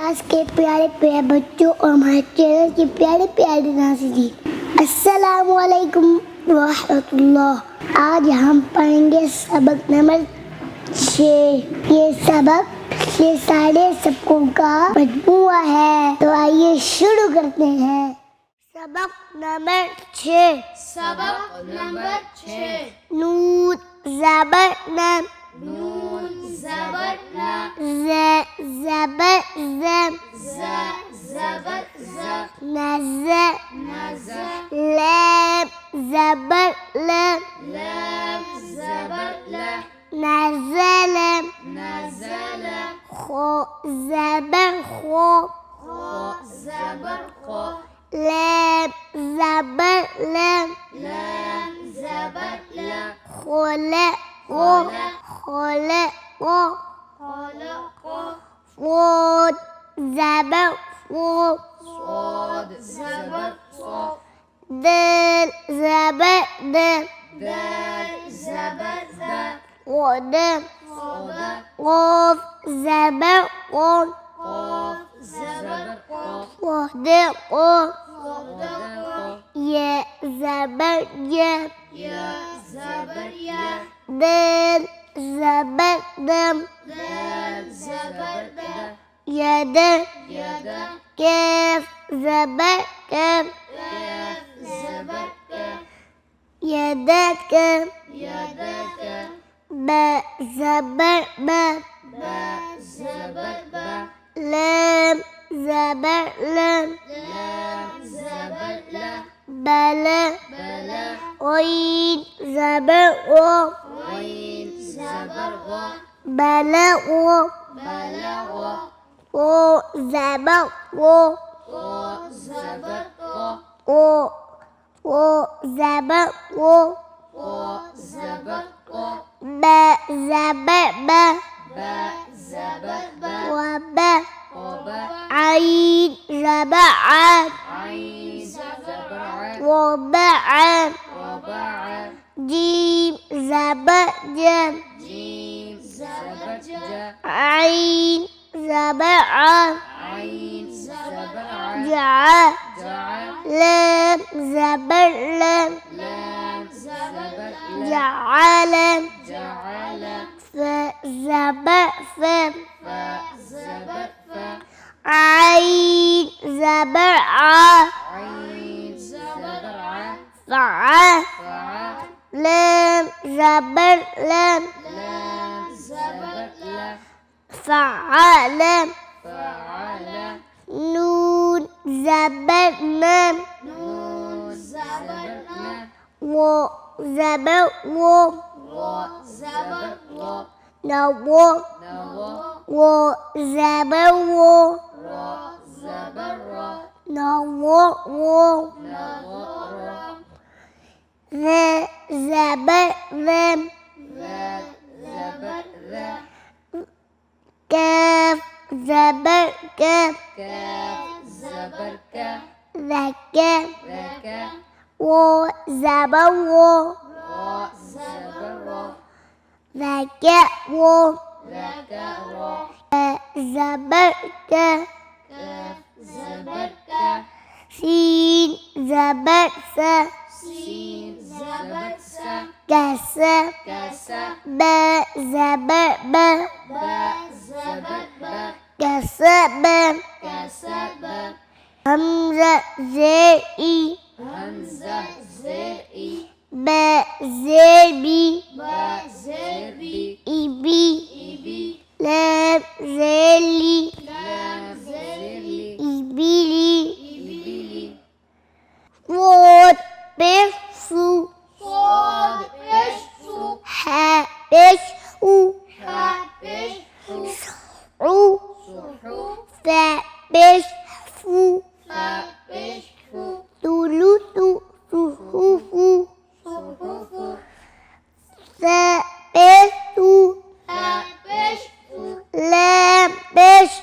क्लास के प्यारे प्यारे बच्चों और हमारे चैनल के प्यारे प्यारे नाज़रीन, अस्सलाम वालेकुम रहमतुल्लाह। आज हम पढ़ेंगे सबक नंबर 6। ये सबक ये सारे सबकों का मजमूआ है, तो आइए शुरू करते हैं। सबक नंबर 6। सबक नंबर 6। नून ज़बर न, नून ज़बर न, ज़ ज़बर ज़, ज़ ज़बर ज़, नज़ नज़, लैम ज़बर लैम, लैम ज़बर ल, नज़ल नज़ल, खो ज़बर खो, खो ज़बर खो, लैम ज़बर लैम, लैम ज़बर ल, खोले ओ खोले ओ, खोल खो, फोद ज़बर फो, सोद ज़बर फो, दल ज़बर द, दल ज़बर द, क़ोद क़ोद, क़ोफ ज़बर क़ोफ, क़ोफ ज़बर क़ो, क़ोद क़ो, क़ोद क़ो, ये ज़बर ये, या ज़बर या, दल ज़बर दम, दल ज़बर द, यद यद, कैफ ज़बर कैफ, कैफ ज़बर क, यदक यदक, ब ज़बर ब, ब ज़बर ब, लम ज़बर लम, लम ज़बर ल, बल बल, ओइन ज़बर ओ, गीन ज़बर ग, बल ओ, बल ग, ओ ज़बर ओ, क़ो ज़बर क़ो, ओ ज़बर ओ, क़ो ज़बर क़ो, ब ज़बर ब, ब ज़बर ब, वब क़ब, आइन ज़बर आ, आइन ज़बर आ, वब आ, क़बअ, जीम ज़बर जम, जीम ज़बर ज, आइन ज़बर आ, आइन ज़बर आ, जा जा, लम ज़बर लम, लम ज़बर ल, जअलम जअल, फ ज़बर फ, फ ज़बर फ, आइन ज़बर आ, आइन ज़बर आ, फ़अ फ़अ, लम ज़बर लम, लम ज़बर ल, फ़अलम फ़अल, नून ज़बर नम, नून ज़बर न, वो ज़बर वो, वो ज़बर वो, नवो नवो, वो ज़बर वो, रो ज़बर रो, नवो वो, नवो रो, व ज़बर वम, व ज़बर र, कफ ज़बर कफ, कैफ ज़बर क, वक वक, वो ज़बर वो, वो ज़बर रो, वक वो, वक रो, ज़बर क, कैफ ज़बर क, सीन ज़बर स, सीन ज़बर स, कस कस, ब ज़बर ब, ब ज़बर ब, कस ब, कस ब, हमज़ ज़ेर ई, हमज़ा ज़ेर ई, ब ज़ेर बी, ब ज़ेर बी, इबी, इबी, लम ज़ेर ली, लम ज़ेर ली, इबिली, इबिली, फोद पेश फू, फ़ोद पेश फू, है पेश ऊ, हा पेश फू, ऊ सुहू, फ पेश फू, फा पेश फू, तुलु तु सुहू फू, सुहू फू, स पेश तू, फा पेश फू, लम पेश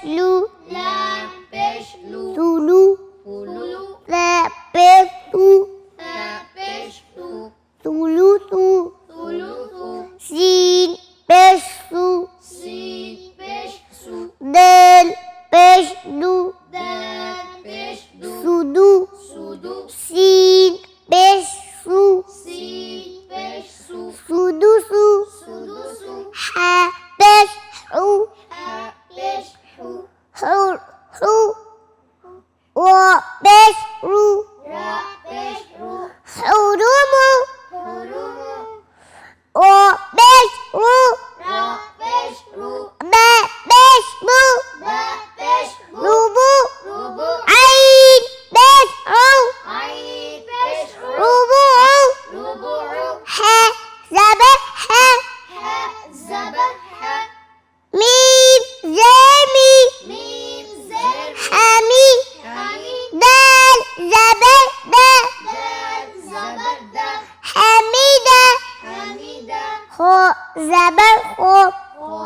زبر خو خو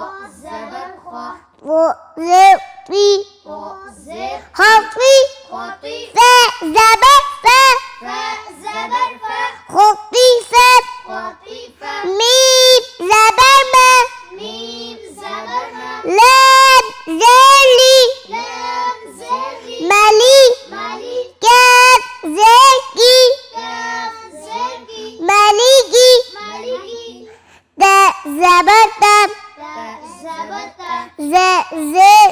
زبر خو زر في خو زر خطي خطي زبر فا زبر فا خطيفة خطيفة ميم زبر ما ميم زبر ما لام زرلي لام زري مالي مالي كاف زرقي كاف زرقي ماليجي مالكي دا زبر تم تا زبر تا زي زا زر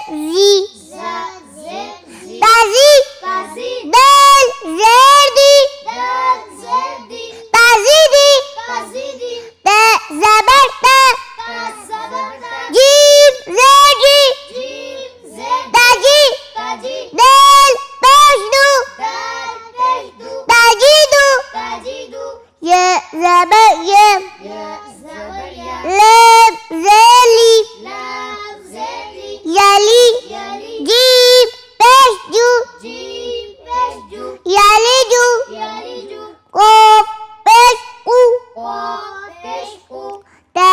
زي تازي تازي دال زردي دال زردي تازيدي تازيدي دا زبر تا تا زبر تا جيم زرجي جيم زر تاجي تاجي دال باشدو دال تجدو تاجيدو تجدو يا زبر يم يا زبر يا لام زلي لام زري يلي يلي جيم باشدو جيم تجدو يلجو يلجو قوف بشقو قاف تشقو تا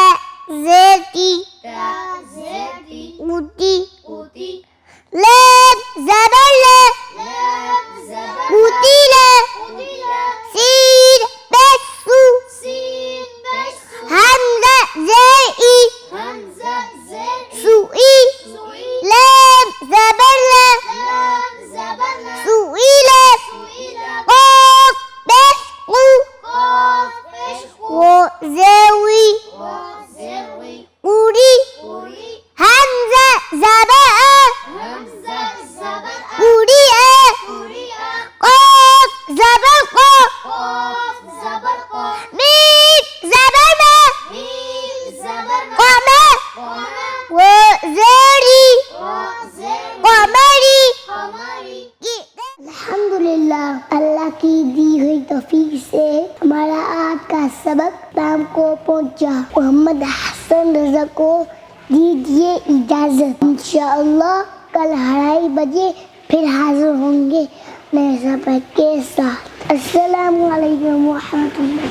زرقي تا زردي ودي قوتي لام زبر لا لام زبر قتيلة قتيلة سين بسو سين بشسو همزة زرقي همزة زرقي سوئي سوي لام زبر لا لام زبر لا سوئيلة سويلة قاف بشقو قاف تشقو وزوي وزروي قولي قولي همزة زبر همزة زبر قولي قريئة قاف زبر قاف قاف زبر قاف ميم زبر ما ميم زبر ما قمر قمر وزري وزر قمري قمري अल्हम्दुलिल्लाह अल्लाह की दी हुई तौफीक से हमारा आज का सबक नाम को पहुंचा। मोहम्मद हसन रजा को दीजिए इजाजत। इंशाअल्लाह कल 2:30 बजे फिर हाजिर होंगे नए सबक के साथ। अस्सलामु अलैकुम व रहमतुल्लाह।